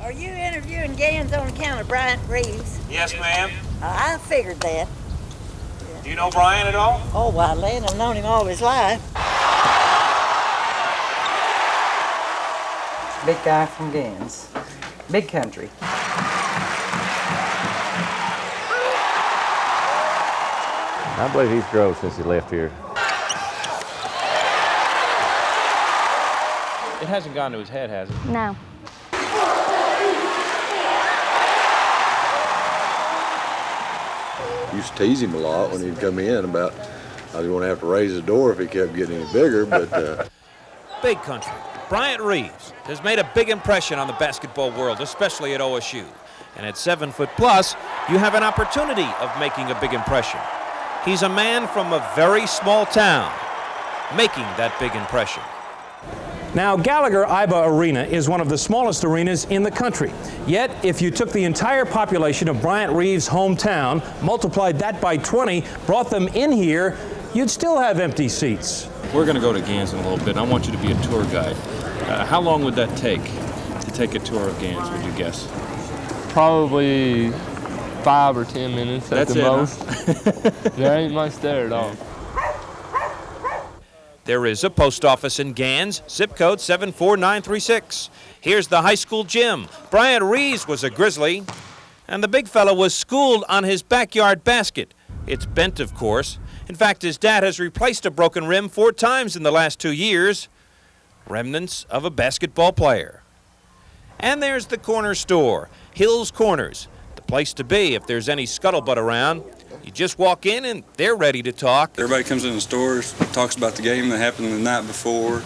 Are you interviewing Gans on account of Bryant Reeves? Yes, ma'am. I figured that. Do you know Bryant at all? Oh, well, Lynn, I've known him all his life. Big guy from Gans. Big country. I believe he's grown since he left here. It hasn't gone to his head, has it? No. Used to tease him a lot when he'd come in about I was going to have to raise the door if he kept getting any bigger, but... Big country. Bryant Reeves has made a big impression on the basketball world, especially at OSU. And at 7 foot plus, you have an opportunity of making a big impression. He's a man from a very small town, making that big impression. Now, Gallagher-Iba Arena is one of the smallest arenas in the country. Yet, if you took the entire population of Bryant Reeves' hometown, multiplied that by 20, brought them in here, you'd still have empty seats. We're going to go to Gans in a little bit, and I want you to be a tour guide. How long would that take to take a tour of Gans, would you guess? Probably 5 or 10 minutes at the most. Huh? There ain't much there at all. There is a post office in Gans, zip code 74936. Here's the high school gym. Bryant Reeves was a Grizzly, and the big fella was schooled on his backyard basket. It's bent, of course. In fact, his dad has replaced a broken rim 4 times in the last 2 years. Remnants of a basketball player. And there's the corner store, Hill's Corners, the place to be if there's any scuttlebutt around. You just walk in and they're ready to talk. Everybody comes in the stores, talks about the game that happened the night before,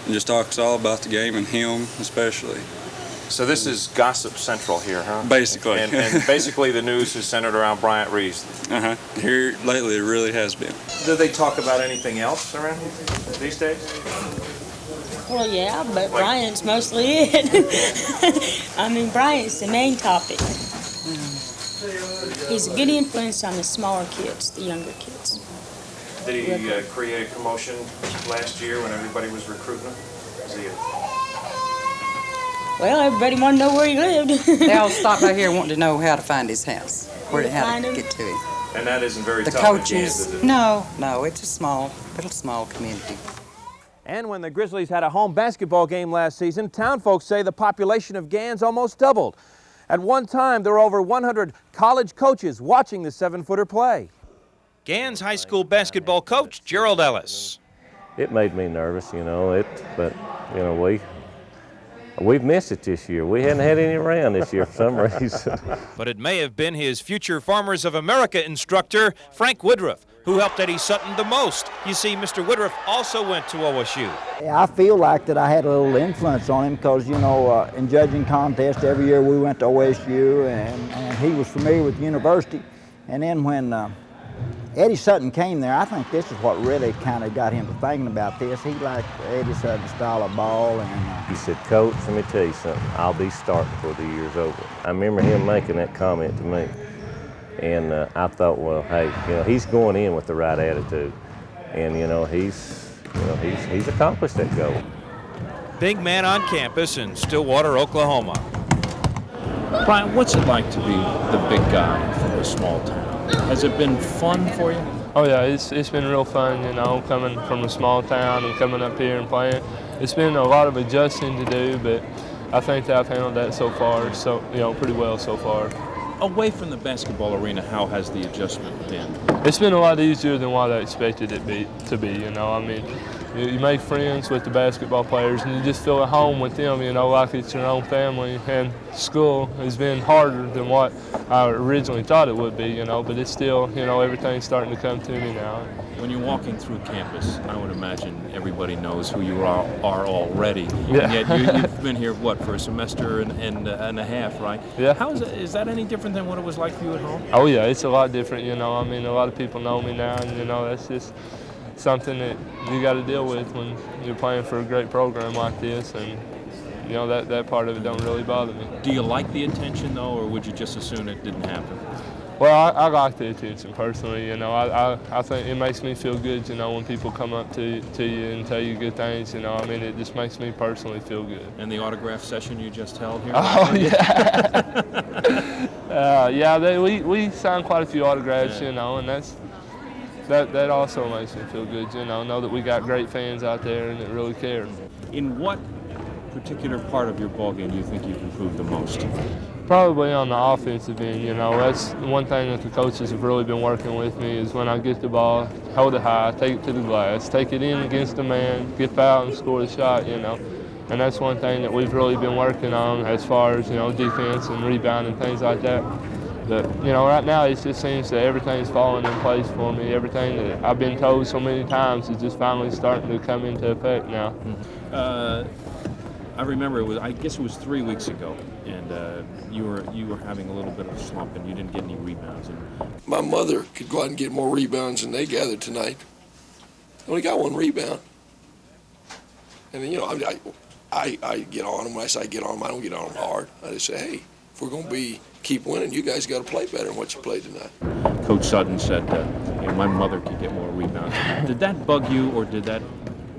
and just talks all about the game and him especially. So this is gossip central here, huh? Basically. And basically the news is centered around Bryant Reeves. Uh-huh. Here lately it really has been. Do they talk about anything else around here these days? Well, yeah, but Bryant's mostly it. I mean, Bryant's the main topic. He's a good influence on the smaller kids, the younger kids. Did he create a commotion last year when everybody was recruiting him? Well, everybody wanted to know where he lived. They all stopped out here wanting to know how to find his house, how to get to him. And that isn't very the tough. Coaches, no, it's a small community. And when the Grizzlies had a home basketball game last season, town folks say the population of Gans almost doubled. At one time, there were over 100 college coaches watching the 7-footer play. Gans high school basketball coach Gerald Ellis. It made me nervous, but we've missed it this year. We hadn't had any around this year for some reason. But it may have been his future Farmers of America instructor, Frank Woodruff, who helped Eddie Sutton the most. You see, Mr. Woodruff also went to OSU. I feel like that I had a little influence on him because, in judging contests every year we went to OSU and he was familiar with the university. And then when Eddie Sutton came there, I think this is what really kind of got him to thinking about this. He liked Eddie Sutton's style of ball. He said, "Coach, let me tell you something. I'll be starting before the year's over." I remember him making that comment to me. And I thought, well, hey, he's going in with the right attitude. And, he's accomplished that goal. Big man on campus in Stillwater, Oklahoma. Brian, what's it like to be the big guy from a small town? Has it been fun for you? Oh yeah, it's been real fun, coming from a small town and coming up here and playing. It's been a lot of adjusting to do, but I think that I've handled that so far, pretty well so far. Away from the basketball arena, how has the adjustment been? It's been a lot easier than what I expected it to be. You make friends with the basketball players and you just feel at home with them, like it's your own family. And school has been harder than what I originally thought it would be, but it's still, everything's starting to come to me now. When you're walking through campus, I would imagine everybody knows who you are already. Yeah. And yet you've been here, for a semester and a half, right? Yeah. Is that any different than what it was like for you at home? Oh yeah, it's a lot different, a lot of people know me now, and that's just something that you got to deal with when you're playing for a great program like this, and that part of it don't really bother me. Do you like the attention though, or would you just as soon it didn't happen? Well, I like the attention personally. You know, I think it makes me feel good. You know, when people come up to you and tell you good things. You know, I mean, it just makes me personally feel good. And the autograph session you just held here? Oh yeah. Yeah. We signed quite a few autographs. You know, and that also makes me feel good. You know that we got great fans out there and that really care. In what particular part of your ballgame do you think you've improved the most? Probably on the offensive end. You know, that's one thing that the coaches have really been working with me is when I get the ball, hold it high, take it to the glass, take it in against the man, get fouled and score the shot, you know. And that's one thing that we've really been working on as far as, you know, defense and rebound and things like that. But, you know, right now it just seems that everything's falling in place for me. Everything that I've been told so many times is just finally starting to come into effect now. I remember I guess it was 3 weeks ago, and you were having a little bit of a slump, and you didn't get any rebounds. My mother could go out and get more rebounds than they gathered tonight. I only got one rebound. And then, you know, I get on them. When I say I get on them, I don't get on them hard. I just say, hey, if we're going to keep winning, you guys got to play better than what you played tonight. Coach Sutton said, my mother could get more rebounds. Did that bug you, or did that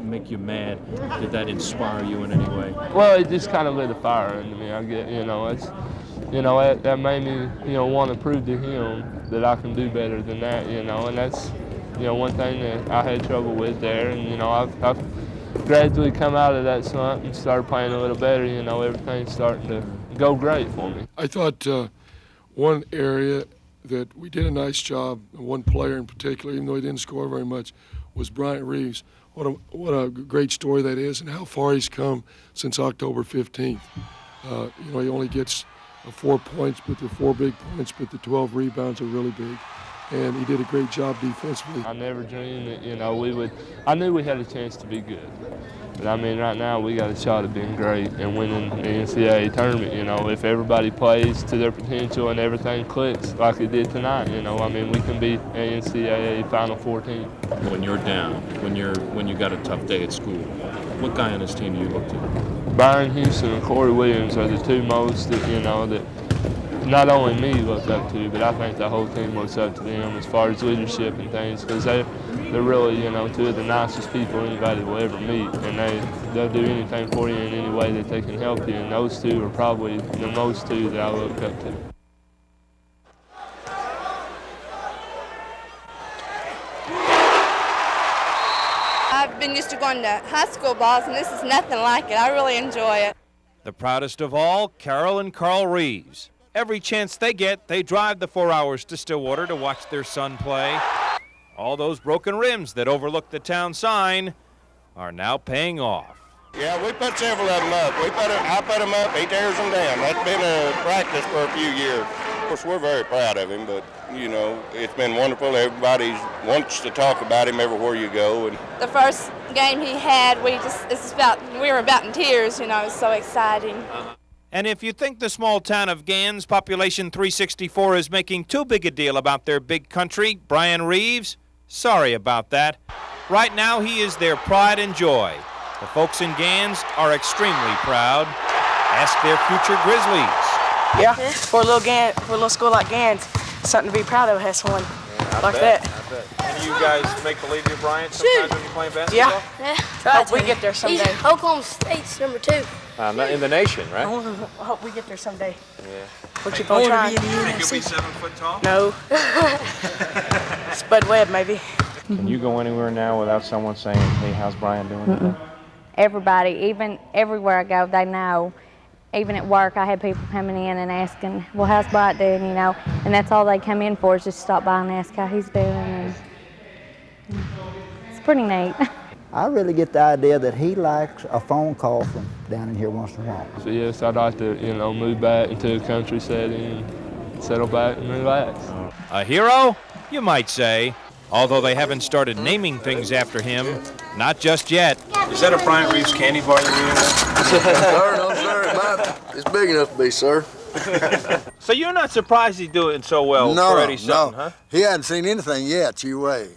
make you mad? Did that inspire you in any way? Well, it just kind of lit a fire into me. I get, you know, that made me, you know, want to prove to him that I can do better than that, you know, and that's, you know, one thing that I had trouble with there, and, you know, I've gradually come out of that slump and started playing a little better, you know, everything's starting to go great for me. I thought one area that we did a nice job, one player in particular, even though he didn't score very much, was Bryant Reeves. What a great story that is, and how far he's come since October 15th. You know, he only gets 4 points, but the 4 big points, but the 12 rebounds are really big. And he did a great job defensively. I never dreamed that, you know, I knew we had a chance to be good. But I mean, right now we got a shot at being great and winning the NCAA tournament. You know, if everybody plays to their potential and everything clicks like it did tonight, you know, I mean, we can beat an NCAA Final Four team. When you're down, when you got a tough day at school, what guy on this team do you look to? Byron Houston and Corey Williams are the two most that, you know, that not only me look up to, but I think the whole team looks up to them as far as leadership and things, because they're really, you know, two of the nicest people anybody will ever meet, and they'll do anything for you in any way that they can help you, and those two are probably the most two that I look up to. I've been used to going to high school balls, and this is nothing like it. I really enjoy it. The proudest of all, Carol and Carl Reeves. Every chance they get, they drive the 4 hours to Stillwater to watch their son play. All those broken rims that overlook the town sign are now paying off. Yeah, we put several of them up. I put them up, he tears them down. That's been a practice for a few years. Of course, we're very proud of him, but, you know, it's been wonderful. Everybody wants to talk about him everywhere you go. And the first game he had, we were about in tears, you know, it was so exciting. And if you think the small town of Gans, population 364, is making too big a deal about their big country, Bryant Reeves, sorry about that. Right now, he is their pride and joy. The folks in Gans are extremely proud. Ask their future Grizzlies. Yeah, for a little school like Gans, something to be proud of has one like that. I bet. And you guys make believe you're Bryant sometimes when you're playing basketball? Yeah. Hope we get there someday. He's Oklahoma State's number 2. In the nation, right? I hope we get there someday. Yeah. We'll keep on trying. You think you'll be 7 foot tall? No. Spud Webb, maybe. Can you go anywhere now without someone saying, hey, how's Brian doing today? Everybody, even everywhere I go, they know. Even at work, I had people coming in and asking, well, how's Bryant doing, you know? And that's all they come in for, is just stop by and ask how he's doing. And it's pretty neat. I really get the idea that he likes a phone call from down in here once in a while. So yes, I'd like to, you know, move back into a country setting and settle back and relax. A hero, you might say, although they haven't started naming things after him, not just yet. Is that a Bryant Reeves candy bar you're eating? Sir, no, sir. It's big enough to be, sir. So you're not surprised he's doing so well for Eddie Sutton, huh? He hadn't seen anything yet, you wait.